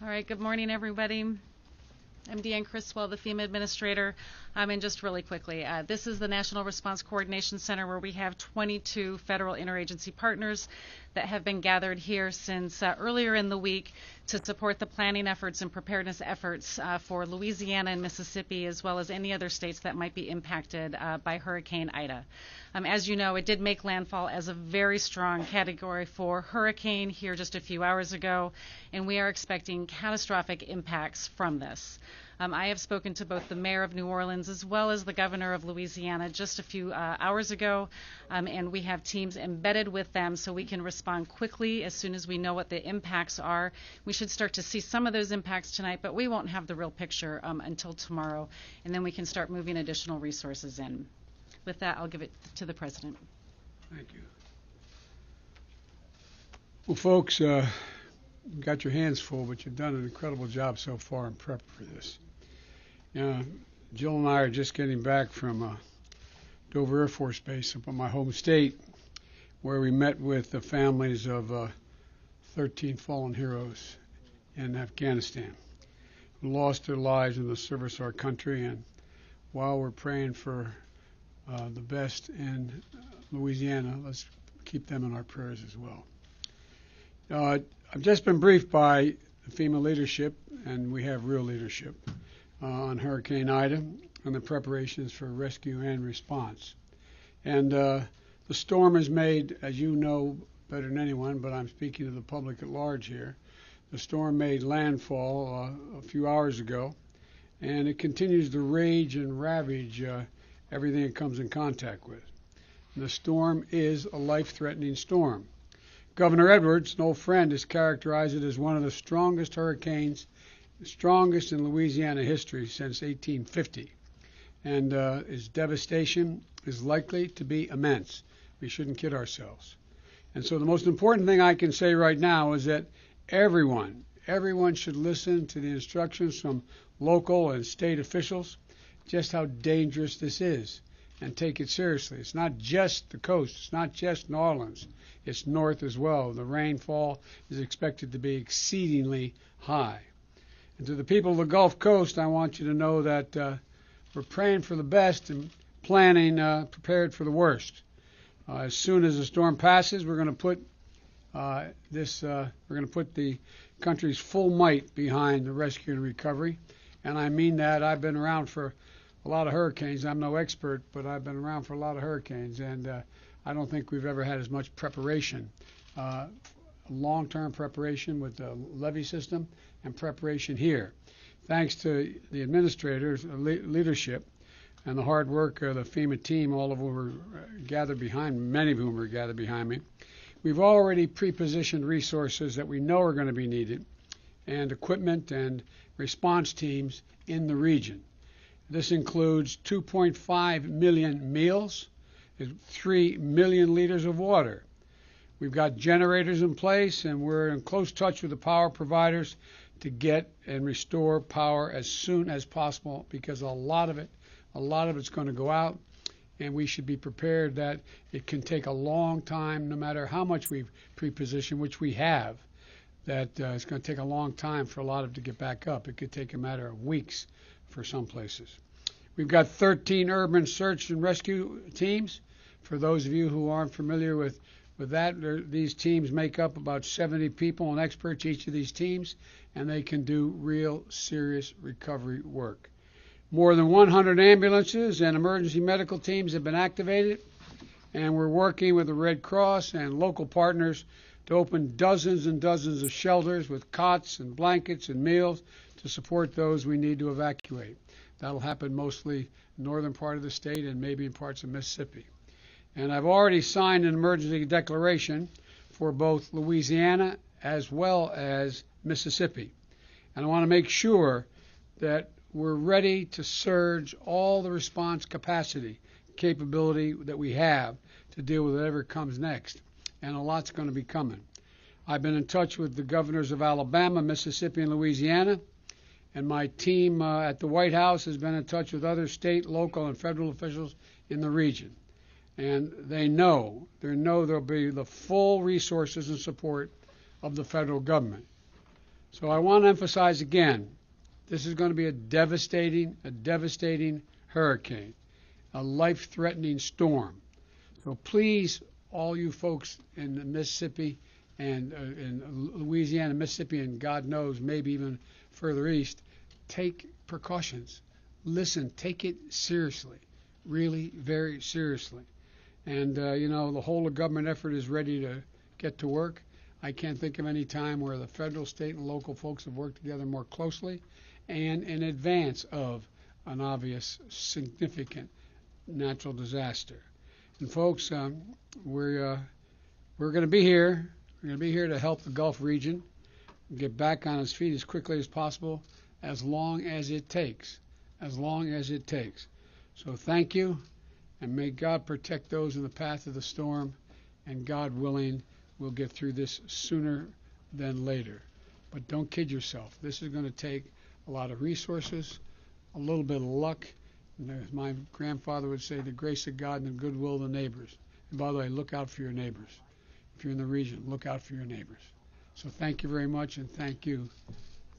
All right, good morning, everybody. I'm Deanne Criswell, the FEMA administrator. And just really quickly, this is the National Response Coordination Center where we have 22 federal interagency partners that have been gathered here since earlier in the week to support the planning efforts and preparedness efforts for Louisiana and Mississippi, as well as any other states that might be impacted by Hurricane Ida. As you know, it did make landfall as a very strong Category 4 hurricane here just a few hours ago, and we are expecting catastrophic impacts from this. I have spoken to both the mayor of New Orleans as well as the governor of Louisiana just a few hours ago, and we have teams embedded with them so we can respond quickly as soon as we know what the impacts are. We should start to see some of those impacts tonight, but we won't have the real picture until tomorrow, and then we can start moving additional resources in. With that, I'll give it to the president. Thank you. Well, folks, you've got your hands full, but you've done an incredible job so far in prep for this. Jill and I are just getting back from Dover Air Force Base up in my home state, where we met with the families of 13 fallen heroes in Afghanistan who lost their lives in the service of our country. And while we're praying for the best in Louisiana, let's keep them in our prayers as well. I've just been briefed by the FEMA leadership, and we have real leadership, on Hurricane Ida and the preparations for rescue and response. And the storm has made, as you know better than anyone, but I'm speaking to the public at large here, the storm made landfall a few hours ago, and it continues to rage and ravage everything it comes in contact with. And the storm is a life-threatening storm. Governor Edwards, an old friend, has characterized it as one of the strongest hurricanes, the strongest in Louisiana history since 1850. And its devastation is likely to be immense. We shouldn't kid ourselves. And so the most important thing I can say right now is that everyone should listen to the instructions from local and state officials, just how dangerous this is, and take it seriously. It's not just the coast. It's not just New Orleans. It's north as well. The rainfall is expected to be exceedingly high. And to the people of the Gulf Coast, I want you to know that we're praying for the best and planning prepared for the worst. As soon as the storm passes, we're going to put the country's full might behind the rescue and recovery. And I mean that. I've been around for a lot of hurricanes. I'm no expert, but I've been around for a lot of hurricanes, and I don't think we've ever had as much preparation, long-term preparation with the levee system and preparation here. Thanks to the administrators' leadership and the hard work of the FEMA team, all of whom were gathered behind, many of whom were gathered behind me, we've already pre-positioned resources that we know are going to be needed and equipment and response teams in the region. This includes 2.5 million meals, 3 million liters of water. We've got generators in place, and we're in close touch with the power providers to get and restore power as soon as possible, because a lot of it's going to go out, and we should be prepared that it can take a long time, no matter how much we've pre-positioned, which we have, that it's going to take a long time for a lot of it to get back up. It could take a matter of weeks for some places. We've got 13 urban search and rescue teams. For those of you who aren't familiar with that, these teams make up about 70 people and experts, each of these teams, and they can do real serious recovery work. More than 100 ambulances and emergency medical teams have been activated, and we're working with the Red Cross and local partners to open dozens and dozens of shelters with cots and blankets and meals to support those we need to evacuate. That'll happen mostly in the northern part of the state and maybe in parts of Mississippi. And I've already signed an emergency declaration for both Louisiana as well as Mississippi. And I want to make sure that we're ready to surge all the response capability that we have to deal with whatever comes next. And a lot's going to be coming. I've been in touch with the governors of Alabama, Mississippi, and Louisiana. And my team at the White House has been in touch with other state, local, and federal officials in the region. And they know there'll be the full resources and support of the federal government. So I want to emphasize again, this is going to be a devastating hurricane, a life-threatening storm. So please, all you folks in Mississippi and in Louisiana, Mississippi, and God knows maybe even further east, take precautions. Listen, take it seriously, really very seriously. And, the whole of government effort is ready to get to work. I can't think of any time where the federal, state, and local folks have worked together more closely and in advance of an obvious, significant natural disaster. And folks, we're going to be here. We're going to be here to help the Gulf region get back on its feet as quickly as possible, as long as it takes. As long as it takes. So thank you, and may God protect those in the path of the storm, and God willing, we'll get through this sooner than later. But don't kid yourself. This is going to take a lot of resources, a little bit of luck, and as my grandfather would say, the grace of God and the goodwill of the neighbors. And by the way, look out for your neighbors. If you're in the region, look out for your neighbors. So thank you very much, and thank you,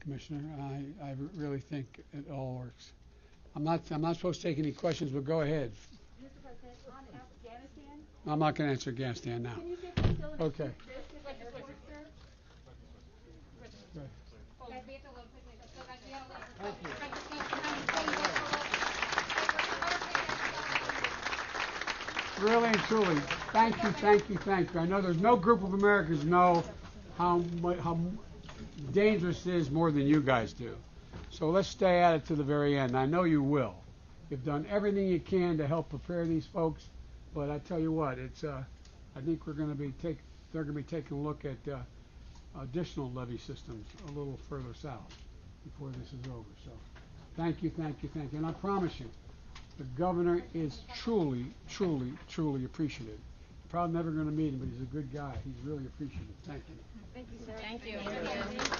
Commissioner. I really think it all works. I'm not supposed to take any questions, but go ahead. Mr. President, on Afghanistan, I'm not going to answer Afghanistan now. can you give facilities Okay. like Air Force, sir? Really and truly, thank you. I know there's no group of Americans know how dangerous it is more than you guys do. So let's stay at it to the very end. I know you will. You've done everything you can to help prepare these folks, but I tell you what, I think they're going to be taking a look at additional levee systems a little further south before this is over. So thank you. And I promise you, the governor is truly appreciative. Probably never going to meet him, but he's a good guy. He's really appreciative. Thank you. Thank you, sir. Thank you.